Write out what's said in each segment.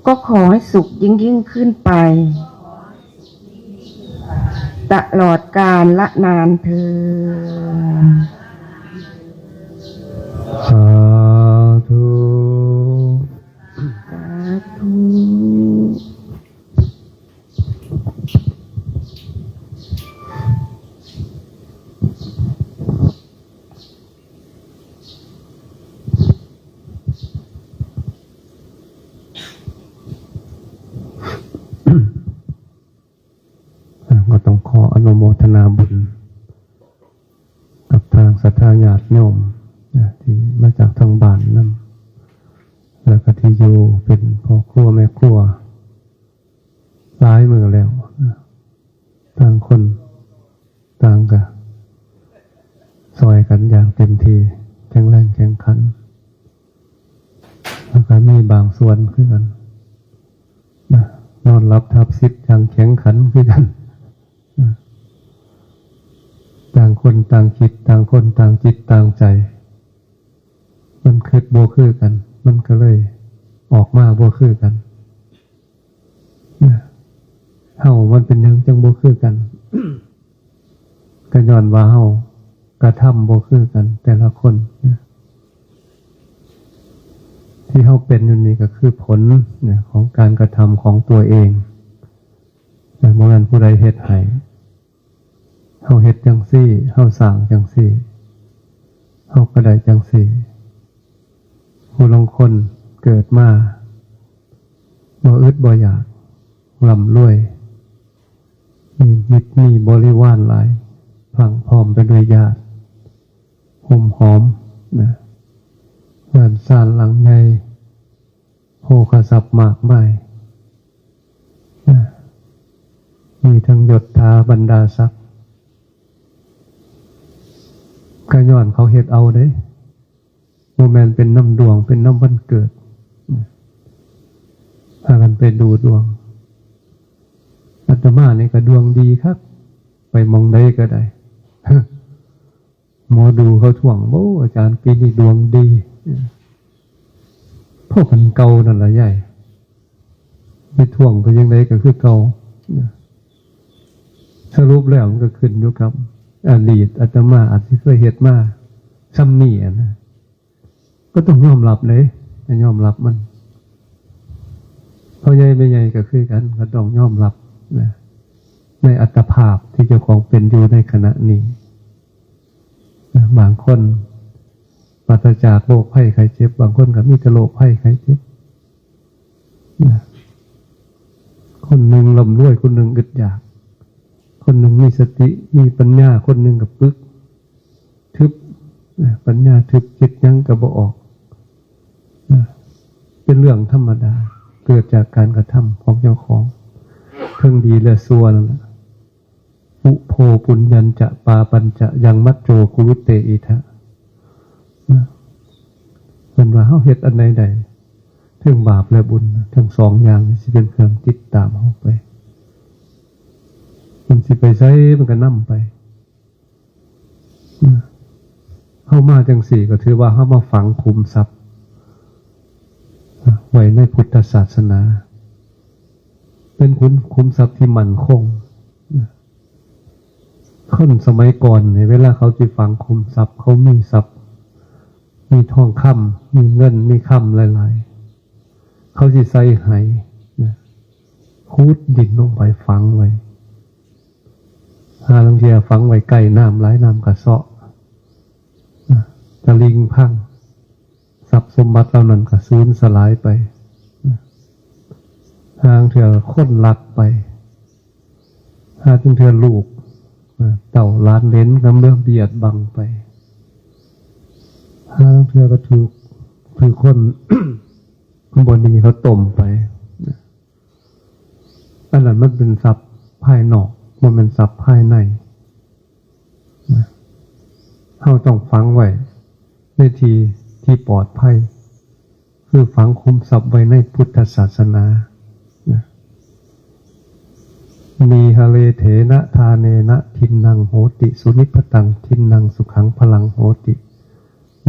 ก็ขอให้สุขยิ่งขึ้นไปตลอดกาลละนานเถิดสาธุสาธุก็ต้องขออนุโมทนาบุญกับทางศรัทธาญาติโยมที่มาจากทางบ้านนั่นแล้วก็ที่อยู่เป็นพ่อครัวแม่ครัวหลายมือแล้วต่างคนต่างกันซอยกันอย่างเต็มที่แข็งแรงแข็งขันแล้วก็มีบางส่วนคือกันนอนรับทับซิดอย่างแข็งขันคือกันต่างคนต่างคิดต่างคนต่างจิตต่างใจมันคิดโบคือกันมันก็เลยออกมาโบคือกันเฮามันเป็นยังจังโบคือกัน ก็ย้อนว่าเฮากระทำโบคือกันแต่ละคนที่เฮาเป็นอยู่นี่ก็คือผลของการกระทำของตัวเองแต่เมื่อนั้นผู้ใดเฮ็ดให้เฮาเฮ็ดจังซี่เฮาสร้างจังซี่เฮาก็ได้จังซี่ผู้ลางคนเกิดมาบ่อึดบ่อยากร่ำรวยมีมิตรมีบริวารหลายพรั่งพร้อมไปด้วยญาติห่มหอมบ้านศาลหลังใหญ่โภคทรัพย์มากมายมีทั้งยศถาบรรดาศักดิ์ก็ย้อนเขาเฮ็ดเอาเด้โมแมนเป็นน้ำดวงเป็นน้ำวันเกิดพากันไปดูดวงอาตมานี่ก็ดวงดีครับไปมองได้ก็ได้หมอดูเขาถ่วงโอ้อาจารย์ปีนี้ดวงดีพวกคนเก่านั่นแหละใหญ่ไปถ่วงไปยังไงก็คือเก่าสรุปแล้วมันก็ขึ้นอยู่กับอดีตอาตมาอาจจะเคยเฮ็ดมาซ้ำนี่นะก็ต้องยอมรับเลยยอมรับมันเพราะใหญ่ไม่ใหญ่ก็คือกันก็ต้องยอมรับนะในอัตภาพที่เจ้าของเป็นอยู่ในขณะนี้นะบางคนปราศจากโรคภัยไข้เจ็บบางคนก็มีแต่โรคภัยไข้เจ็บนะคนหนึ่งร่ำรวยคนหนึ่งอึดอยากคนหนึ่งมีสติมีปัญญาคนหนึ่งกับปึกทึบปัญญาทึบจิตยังกระบอกออกเป็นเรื่องธรรมดาเกิดจากการกระทำของเจ้าของเพิ่งดีและซัวนั่นแหละอุโภปุญญัญจะปาปัญจะยังมัจโจกุรุเตอิทะเป็นว่าเฮาเฮ็ดอันใดใดทั้งบาปและบุญทั้งสองอย่างสิเป็นเครื่องติดตามเฮาไปมันสิไปใช้มันก็นำไปเข้ามาจังสี่ก็ถือว่าเข้ามาฝังคุมทรัพย์ไว้ในพุทธศาสนาเป็นคุมทรัพย์ที่มั่นคงคนสมัยก่อนในเวลาเขาจะฝังคุมทรัพย์เขามีทรัพย์มีทองคำมีเงินมีคำหลายๆเขาจะใส่ไหคูดดินลงไปฝังไว้ลังเทียฝังไว้ใกล้น้ำไหลน้ำกระเซาะตะลิงพังทรัพย์สมบัติเหล่านั้นก็สูญสลายไปทางเถื่อค้นลักไปทางเถื่อลูกเต่าล้านเลนกำเรื่องเบียดบังไปทางเถื่อก็ถูกคน บนนี้เขาต้มไปอันนั้นมันเป็นทรัพย์ภายนอกมันเป็นทรัพย์ภายในเราต้องฝังไว้ในที่ปลอดภัยคือฝังคุมทรัพย์ไว้ในพุทธศาสนามีหะเลเถนะทาเนนะทินนังโหติสุนิพตังทินนังสุขังพลังโหติ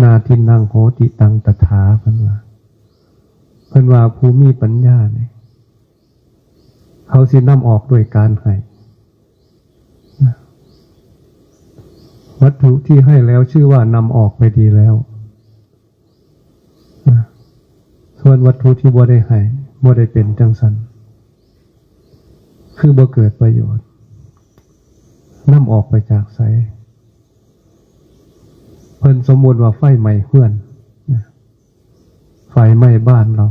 นาทินนังโหติตังตถาพันว่า เพิ่นว่าผู้มีปัญญาเนี่ยเขาสินำออกด้วยการให้วัตถุที่ให้แล้วชื่อว่านำออกไปดีแล้วส่วนวัตถุที่บ่ได้ให้บ่ได้เป็นจังสันคือบ่เกิดประโยชน์นำออกไปจากไสเพิ่นสมมุติว่าไฟไหม้เฮือนไฟไหม้บ้านเรา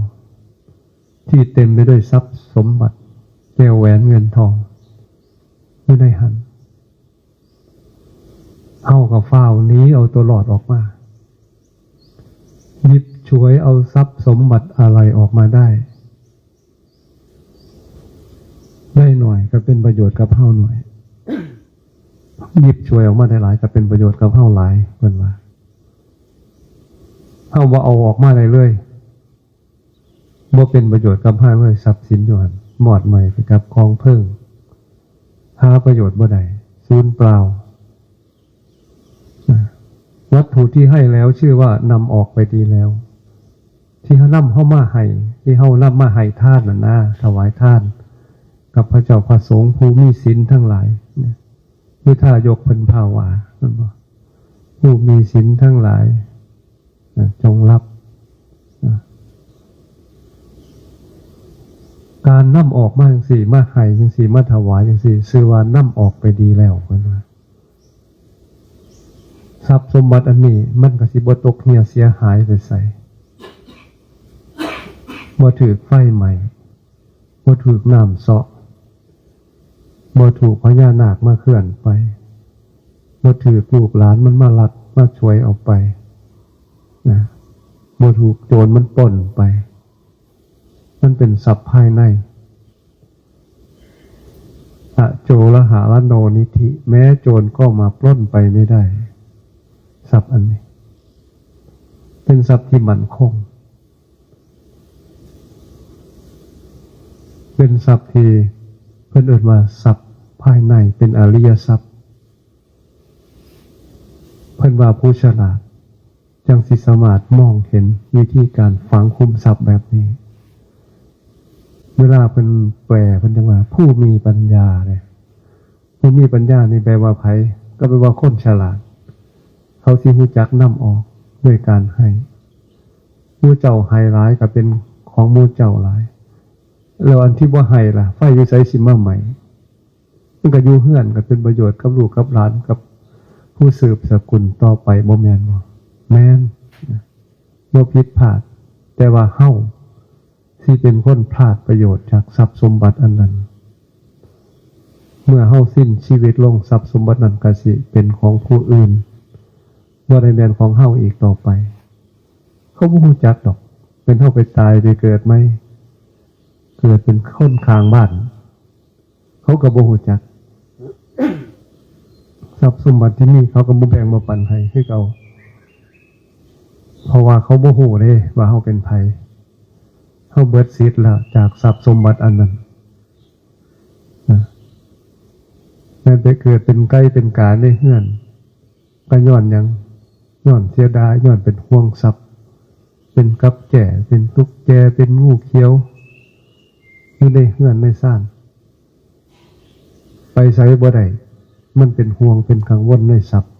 ที่เต็มไปด้วยทรัพย์สมบัติแก้วแหวนเงินทองอยู่ในหันเฮากับฟ้าวนี้เอาตัวรอดออกมาหยิบฉวยเอาทรัพย์สมบัติอะไรออกมาได้หน่อยก็เป็นประโยชน์กับเฮาหน่อยหยิบฉวยออกมาได้หลายก็เป็นประโยชน์กับเฮาหลายเพิ่นว่าเฮาบ่เอาออกมาได้เลยบ่เป็นประโยชน์กับเฮาเลยทรัพย์สินอยู่หั่นหมอดใหม่ไปกับของเพิ่งหาประโยชน์บ่ได้สูญเปล่าวัตถุที่ให้แล้วชื่อว่านำออกไปดีแล้วที่เฮานำเข้ามาให้ที่เฮานำมาให้ทานน่ะนะถวายทานกับพระเจ้าพระสงฆ์ผู้มีศีลทั้งหลายคือถ้ายกเพิ่นภาวานั่นบ่ผู้มีศีลทั้งหลายจงรับการนำออกมาจังซี่มาให้จังซี่มาถวายจังซี่ชื่อว่านำออกไปดีแล้วเพิ่นว่าทรัพย์สมบัติอันนี้มันก็สิบ่ตกเหี่ยวเสียหายไปไสบ่ถูกไฟไหม้บ่ถูกน้ำเซาะบ่ถูกพญานาคมาเคลื่อนไปบ่ถูกลูกหลานมันมาลักมาช่วยเอาไปนะบ่ถูกโจรมันปล้นไปมันเป็นทรัพย์ภายในอโจรหาลโนนิธิแม้โจรก็มาปล้นไปไม่ได้ทรัพย์อันนี้เป็นทรัพย์ที่มั่นคงเป็นทรัพย์ที่เพิ่นเอิ้นว่าทรัพย์ภายในเป็นอริยทรัพย์เพิ่นว่าผู้ฉลาดจังสิสามารถมองเห็นวิธีการฝังคุมทรัพย์แบบนี้เวลาเพิ่นแปลเพิ่นจังว่าผู้มีปัญญาเนี่ยผู้มีปัญญานี่แปลว่าไผก็แปลว่าคนฉลาดเขาสิรู้จักนำออกด้วยการให้หมู่เจ้าให้หลายก็เป็นของหมู่เจ้าหลายแล้วอันที่บ่ให้ล่ะไฟอยู่ไสสิมาใหม่มันก็อยู่เฮือนก็เป็นประโยชน์กับลูกกับหลานกับผู้สืบสกุลต่อไปบ่แม่นบ่แม่นบ่ผิดพลาดแต่ว่าเฮาสิเป็นคนพลาดประโยชน์จากทรัพย์สมบัติอันนั้นเมื่อเฮาสิ้นชีวิตลงทรัพย์สมบัตินั้นก็สิเป็นของผู้อื่นบ่ได้แม่นของเฮาอีกต่อไปเขาบ่ฮู้จักดอกเป็นเฮาไปตายไปเกิดมั้ยเกิดเป็นคนข้างบ้านเขาก็บ่ฮู้จักทรัพย์สมบัติที่มีเขาก็บ่แบ่งบ่ปันให้คือเก่าเพราะว่าเขาบ่ฮู้เด้ว่าเฮาเป็นไผเฮาเบิดสิทธิ์แล้วจากทรัพย์สมบัติอันนั้นแม้แต่เกิดเป็นไก่เป็นกาในเฮือนก็ย้อนหยังย้อนเสียดายย้อนเป็นห่วงทรัพย์เป็นกับแก่เป็นตุ๊กแกเป็นงูเขียวอยู่ในเฮือนในซ่านไปไสบ่ได้มันเป็นห่วงเป็นกังวลในทรัพย์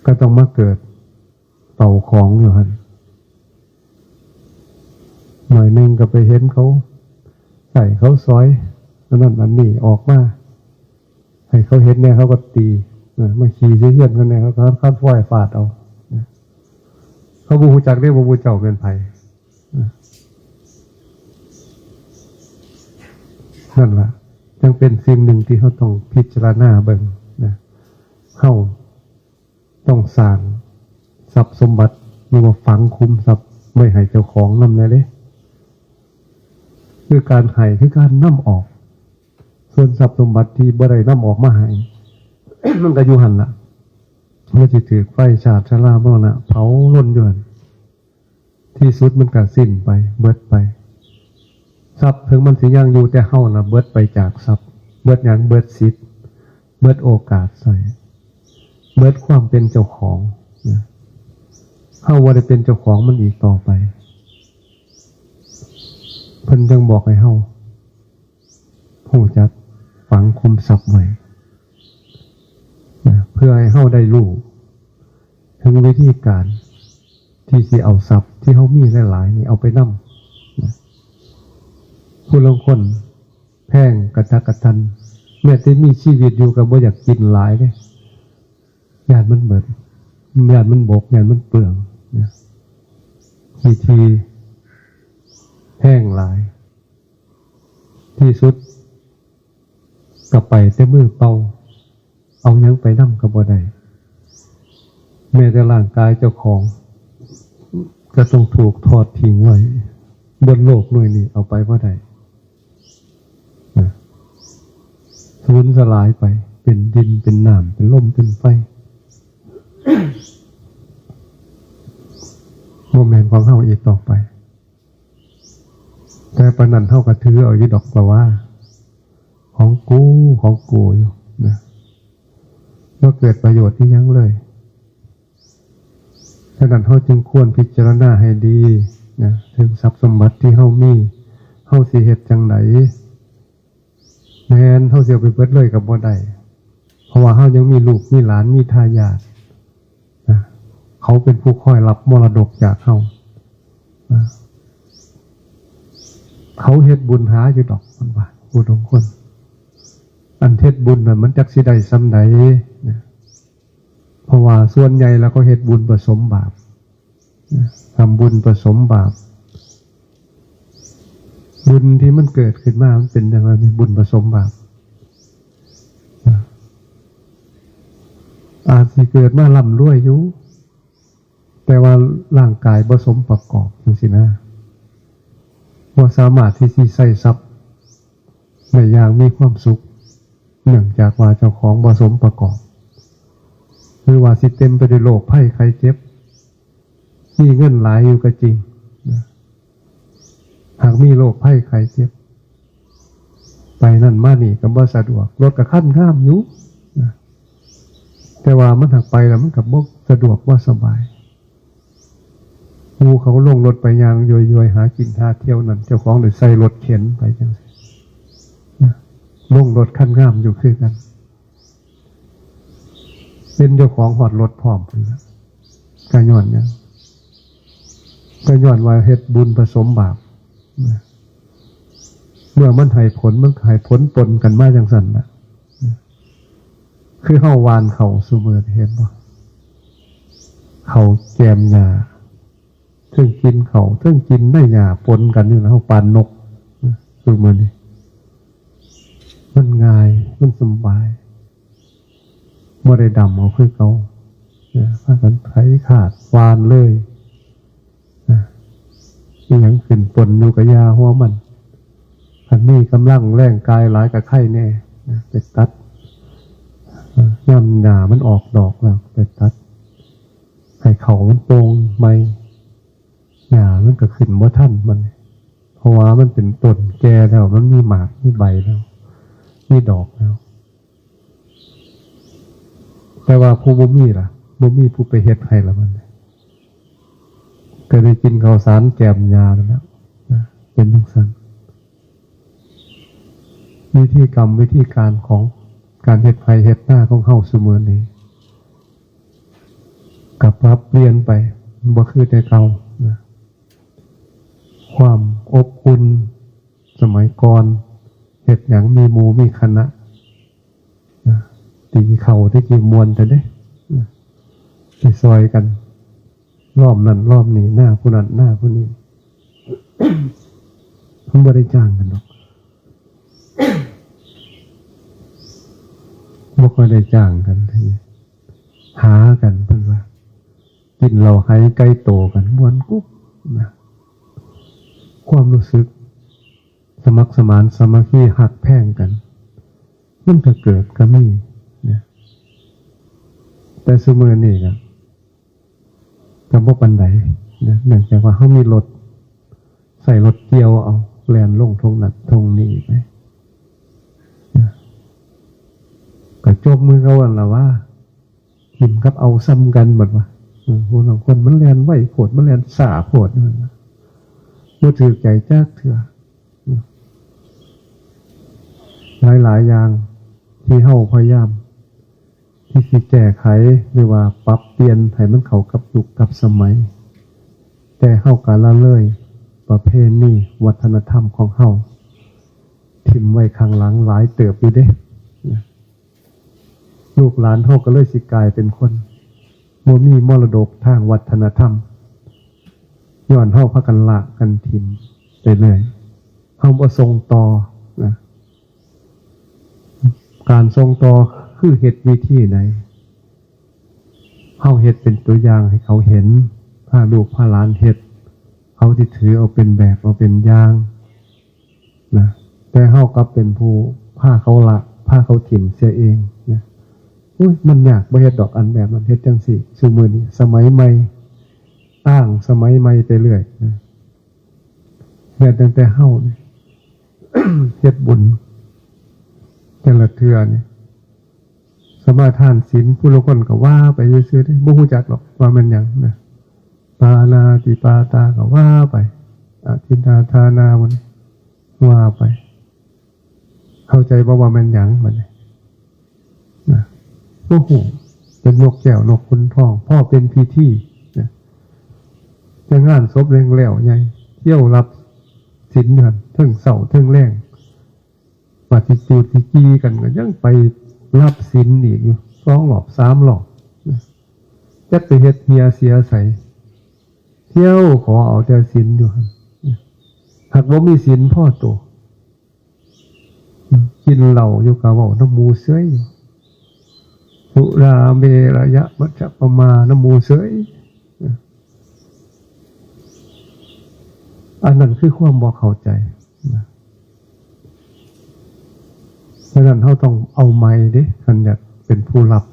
ก็ต้องมาเกิดเป่าของอยู่หั่นหน่อยนึงก็ไปเห็นเขาใส่เขาซอยอันนั้นอันนี้ออกมาให้เขาเห็นเนี่ยเขาก็ตีมาขี่เหี้ยนกันเนี่ยเขาก็คัดฝ้อยฟาดเอาเขาบ่ฮู้จักได้บ่ฮู้เจ้าเป็นไผนั่นล่ะจึงเป็นสิ่งหนึ่งที่เขาต้องพิจารณาเบิ่งนะเขาต้องสร้างทรัพย์สมบัติหรือว่าฝังคุมทรัพย์ไม่ให้เจ้าของนำเลยคือการให้คือการนำออกส่วนทรัพย์สมบัติที่บ่ได้นำออกมาให้ มันก็อยู่หั่นล่ะเมื่อสิถูกไฟฉาดชราบ่น่ะเผาล้นอยู่หั่นที่สุดมันก็สิ้นไปเบิดไปทรัพย์ถึงมันสิยังอยู่แต่เฮาน่ะเบิดไปจากทรัพย์เบิดหยังเบิดสิทธิ์เบิดโอกาสใส่เบิดความเป็นเจ้าของนะ เฮาบ่ได้เป็นเจ้าของมันอีกต่อไปเพิ่นจึงบอกให้เฮารู้จักฝังคุมทรัพย์ไว้เพื่อให้เฮาได้รู้ถึงวิธีการที่สิเอาทรัพย์ที่เฮามีหลายๆนี่เอาไปนำผู้ลางคนแพงกระทักกระทันแม้แต่มีชีวิตอยู่ก็บ่อยากกินหลายเด้ญาติมันเบิดญาติมันบกญาติมันเปลืองวิธีแห้งหลายที่สุดก็ไปแต่มือเปล่าเอายังไปนำก็บ่ได้แม้แต่ร่างกายเจ้าของก็ต้องถูกทอดทิ้งไว้บนโลกหน่วยนี้เอาไปบ่ได้สูญสลายไปเป็นดินเป็นน้ำเป็นลมเป็นไฟโมเมนต์ของเฮาอีกต่อไปแต่ปานนั้นเฮาก็ถือเอาอยู่ดอกกว่าของกูอยู่นะบ่เกิดประโยชน์ที่ยังเลยฉะนั้นเฮาจึงควรพิจารณาให้ดีนะถึงทรัพย์สมบัติที่เฮามีเฮาสิเฮ็ดจังไดแม่นเฮาสิเอาไปเบิดเลยก็บ่ได้เพราะว่าเฮายังมีลูกมีหลานมีทายาทนะเขาเป็นผู้คอยรับมรดกจากเฮานะเขาเฮ็ดบุญหาอยู่ดอกมันว่าผู้ทุกคนอันเฮ็ดบุญน่ะมันจักสิได้ส่ำใดนะเพราะว่าส่วนใหญ่แล้วก็เฮ็ดบุญผสมบาปนะทำบุญผสมบาปบุญที่มันเกิดขึ้นมามันเป็นอย่างไรบุญผสมบาปอาจสิเกิดมาร่ำรวยอยู่แต่ว่าร่างกายผสมประกอบจังซี่นะบ่สามารถที่สิใช้ทรัพย์ได้อย่างมีความสุขเนื่องจากว่าเจ้าของผสมประกอบหรือว่าสิเต็มไปด้วยโรคภัยไข้เจ็บมีเงินหลายอยู่ก็จริงหากมีโรคภัยไข้เจ็บไปนั่นมานี่ก็บ่สะดวกรถก็คันข้ามอยู่แต่ว่ามันหักไปแล้วมันก็บ่สะดวกบ่สบายหมู่เขาลงรถไปยางย่อยๆหากินหาเที่ยวนั่นเจ้าของได้ใส่รถเข็นไปจังซี่ลงรถคันข้ามอยู่คือกันเป็นเจ้าของหอดรถพร้อมพุ่นล่ะก็ย้อนเนี่ยก็ย้อนว่าเฮ็ดบุญผสมบาปเมื่อมันให้ผลมันให้ผลปนกันมาจังซั่นน่ะคือเฮาวานเขาซุมื้อเห็นบ่เขาแกมหญ้าถึงกินเขาถึงกินได้หญ้าปนกันนี่นะเฮาปานนกซุมื้อนี้มันง่ายมันสบายบ่ได้ดำเอาคือเก่าพากันไถขาดวานเลยอีหยังขึ้นปนอยู่กับยาหัวมันอันนี้กำลังแรงกายหลายกับไข้แน่ไปตัดย่ำหญ้ามันออกดอกแล้วไปตัดให้เขามันโป่งใหม่หญ้ามันก็ขึ้นบ่ทันมันเพราะว่ามันเป็นต้นแก่แล้วมันมีหมากมีใบแล้วมีดอกแล้วแต่ว่าผู้บ่มีล่ะบ่มีผู้ไปเฮ็ดให้ละมันก็ได้กินข้าวสารแกมยาแล้วนะเป็นจังซั่นวิธีกรรมวิธีการของการเฮ็ดไผเฮ็ดหน้าของเฮาซุมื้อนี้ก็ปรับเปลี่ยนไปบ่คือแต่เก่านะความอบอุ่นสมัยก่อนเฮ็ดหยังมีหมู่มีคณะตีเข่าที่กี่มวนแต่เด้ไปซอยกันรอบนั้นรอบนี้หน้าผู้นั้นหน้าผู้นี้ผมบ่ได้จ้างกันหรอกบ่ค่อยได้จ้างกันทีหากันเพิ่นว่ากินเหล้าไห้ไก่โตกันม่วนกุ๊บนะความรู้สึกสมัครสมานสามัคคีหักแพงกันมันก็เกิดก็มีแต่ซุมื้อนี้ก็บ่ปานใดนะเนื่องจากว่าเฮามีรถใส่รถเกี่ยวเอาแล่นลงทงนั้นทงนี้ไปก็จบมือเขาว่าล่ะว่ากินกับเอาซ้ำกันหมดว่า ผู้บางคนมันแลนไหวโผดมันแลนสาโผดนั่นนะบ่ถือใจจักเถื่อหลายอย่างที่เฮาพยายามที่สิแก้ไขหรือว่าปรับเปลี่ยนให้มันเข้ากับยุคกับสมัยแต่เฮาก็ละเลยประเพณีวัฒนธรรมของเฮาทิ่มไว้ข้างหลังหลายเติบอยู่เด้ลูกหลานเฮาก็เลยสิกลายเป็นคนบ่มีมรดกทางวัฒนธรรมย้อนเฮาพากันละกันทิ่มไปเรื่อยเฮาบ่ส่งต่อนะการส่งต่อคือเฮ็ดวิธีไหนเฮาเฮ็ดเป็นตัวอย่างให้เขาเห็นพาลูกพาหลานเฮ็ดเขาสิถือเอาเป็นแบบเอาเป็นอย่างนะแต่เฮาก็เป็นผู้พาเขาละพาเขาถิ่มเสียเองนะมันยากบ่เฮ็ดดอกอันแบบนั้นเฮ็ดจังซี่ซุมื้อนี้สมัยใหม่อ้างสมัยใหม่ไปเรื่อยนะแม้ตั้งแต่เฮานี่ เฮ็ดบุญแต่ละเทื่อนี่สมาทานศีลผู้ละคนก็ว่าไปซื่อๆได้บ่ฮู้จักหรอกว่ามันหยังนะปานาติปาตาก็ว่าไปอทินนาทานามันว่าไปเข้าใจบ่ว่ามันหยังมันนะโอ้โหเป็นนกแก้วนกขุนทองพ่อเป็นพิธีนะจะงานศพแล้วใหญ่เที่ยวรับศีลเดือนถึงเสาถึงแรงปฏิจูดที่จี้กันก็ยังไปรับศีลอีกอยู่2 รอบ 3 รอบจะไปเฮ็ดเฮียเสียใสเที่ยวขอเอาแต่ศีลอยู่หากว่ามีศีลพ่อตัวกินเหล้าอยู่กับว่าน้ำมูเสยอยู่สุราเมรยะมัจจปมาน้ำมูเสยอันนั้นคือความบ่เข้าใจเพราะนั้นเราต้องเอาไม้ดิคันอยากเป็นผู้รับ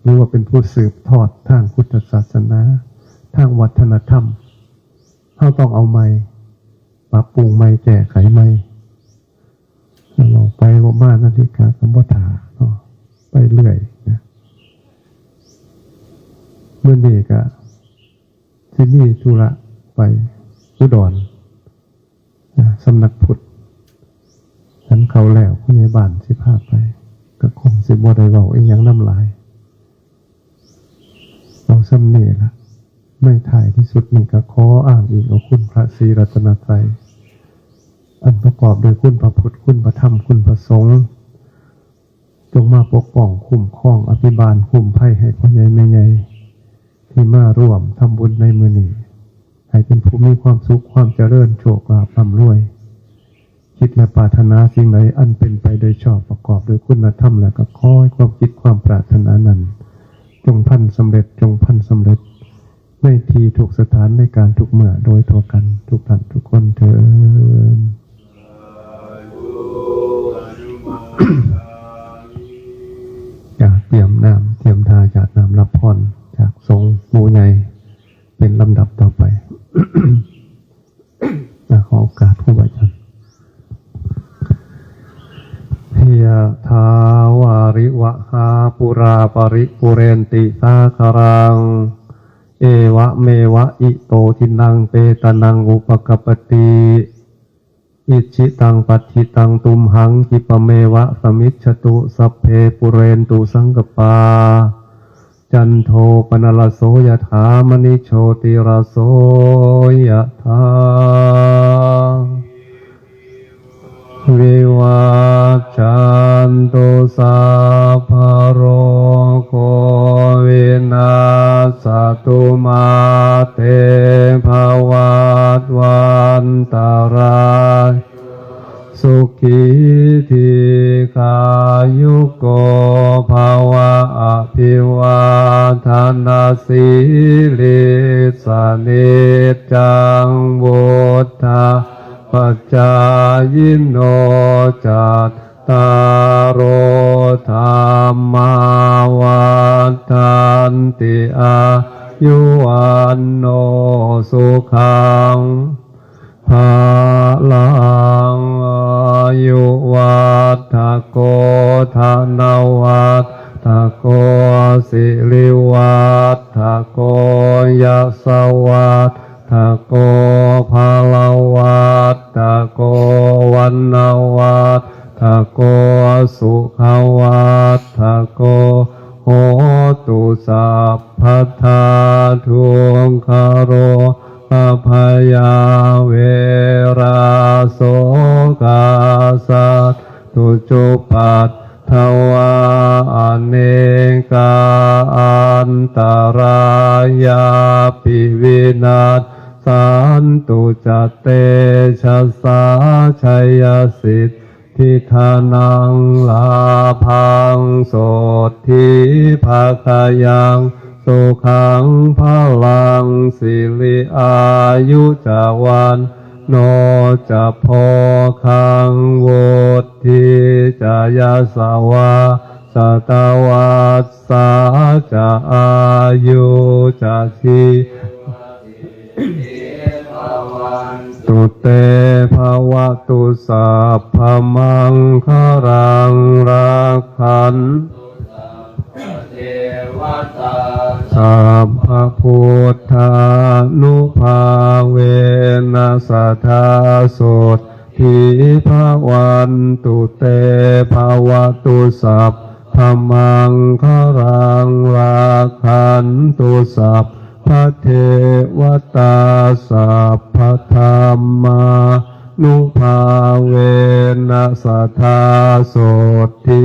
หรือว่าเป็นผู้สืบทอดทางพุทธศาสนาทางวัฒนธรรมเราต้องเอาไม้ปรับปรุงไม้แก้ไขไม้เราไปว่ามานาฬิกาสมบัติไปเรื่อยนะเมื่อนี้ก็ที่นี่ธุระไปอุดรสำนักพุทธฉันเขาแล้วผู้ใหญ่บ้านสิพาไปก็คงสิบ่ได้เว้าอีหยังน้ำลายเราซ้ำนี่ล่ะไม่ถ่ายที่สุดนี่ก็ขออ้างอิงเอาคุณพระศรีรัตนตรัยอันประกอบโดยคุณพระพุทธคุณพระธรรมคุณพระสงฆ์จงมาปกป้องคุ้มครองอภิบาลคุ้มภัยให้พ่อใหญ่แม่ใหญ่ที่มาร่วมทำบุญในมื้อนี้ให้เป็นผู้มีความสุขความเจริญโชคลาภร่ำรวยคิดและปรารถนาสิ่งใดอันเป็นไปโดยชอบประกอบโดยคุณธรรมและก็ขอให้ความคิดความปรารถนานั้นจงพันสำเร็จจงพันสำเร็จในที่ทุกสถานในการทุกเมื่อโดยทั่วกันทุกท่านทุกคนเถิด จะเตรียมน้ำเตรียมทาจากน้ำรับพรจากทรงหมู่ใหญ่เป็นลำดับต่อไป ขอโอกาสผู้บริจาคยะถาวาริวะหาปุราปริปุเรนติสาคารังเอวะเมวะอิโตทินังเปตานังอุปกปปติอิชิตังปัฏฐิตังตุมหังกิปเมวะสมิจฉตุสัพเพปุเรนตุสังกปาจันโทปนลโสยถามณิโชติราโสยถาวิวัชชันตุสัพพะโรโควินาศตุมาเตภวัตวันตรายสุขีทีขายุโกภวะอภิวาทนาสีลิสานิจังวุฒาปัจจายโนจัตตารโอธรรมาวัฏันติอายุวันโนสุขังภาลังอายุวัฏโกธนวัฏโกสิริวัฏโก ยาเวราโสกาสัตตุจุปัตถวาอเนกาอันตรายาปิวินาศสันตุจเตชะสาชัยสิทธิธานังลาภังโสทิภาคายังสุขังพลังสิริอายุจาวันโนจะโพคังโวทิจายาสาวาสตวัสสาจะอายุจะชีตุเตภวะตุสัพพมังคารังรักขันสัพพพุทธานุภาเวนัสทาโสทิภวันตุเตภวะตุสัพพมังคารังรักขันตุสัพพะเทวตาสัพพะธรรมานุภาเวนัสทาโสทิ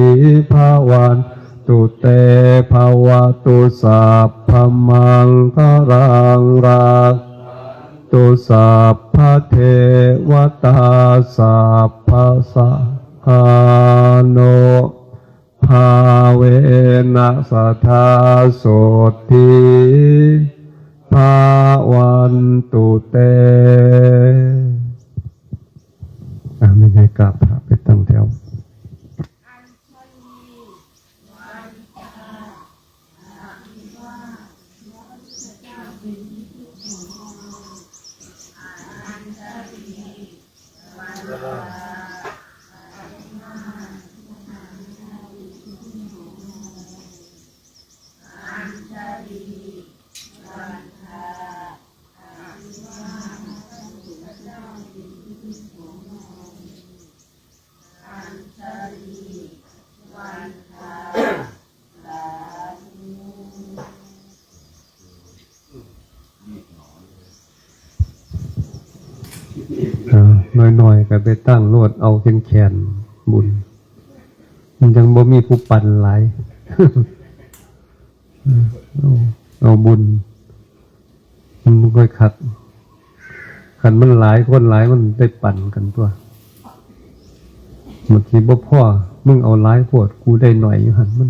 ภวันตุเตภวะตุสัพพมังคารังรักตุสัพพะเทวตาสัพพะสังฆาโนภาเวนัสทาโสทิภาวันตุเตไม่ใช่กราบพระไปตั้งแถวน้อยๆก็ไปตั้งโลดเอาแขนบุญมันยังบ่มีผู้ปั่นหลาย เอาบุญมันค่อยขัดมันหลายคนหลายมันได้ปั่นกันตัวบางทีบ่พ่อมึงเอาหลายโพดกูได้หน่อยอยู่หั่นมัน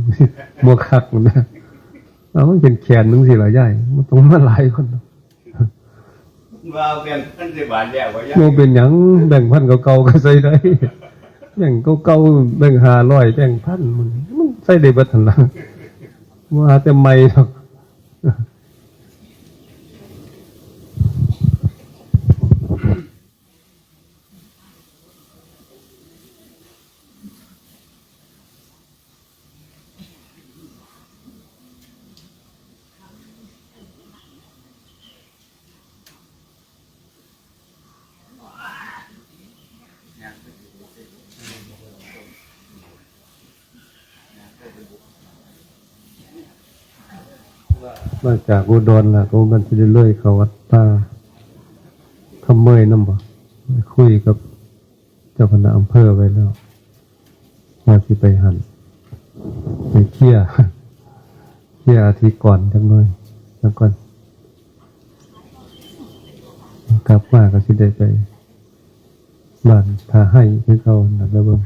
บ่คักมันนะเอามันเป็นแขนนึงสิล่ะยายมันต้องมาหลายคนว่าเป็นพันสิบบาทแล้วว่าโมเป็นหยังแบ่งพันเก่าๆก็ใส่ได้แบ่งเก่าๆแบ่ง500แบ่งพันมันใส่ได้เบิดหั่นล่ะว่าแต่ใหม่ดอกมาจากอุดรล่ะก็มันสิได้เลื่อยเข้าวัดตาทำเมยนำบ่คุยกับเจ้าคณะอำเภอไว้แล้วว่าสิไปหั่นไปเคลียร์อาทิตย์ก่อนจังหน่อยแล้วก่อนกลับมาก็สิได้ไปบ้านถ้าให้คือเขานั่นแล้วเบิ่ง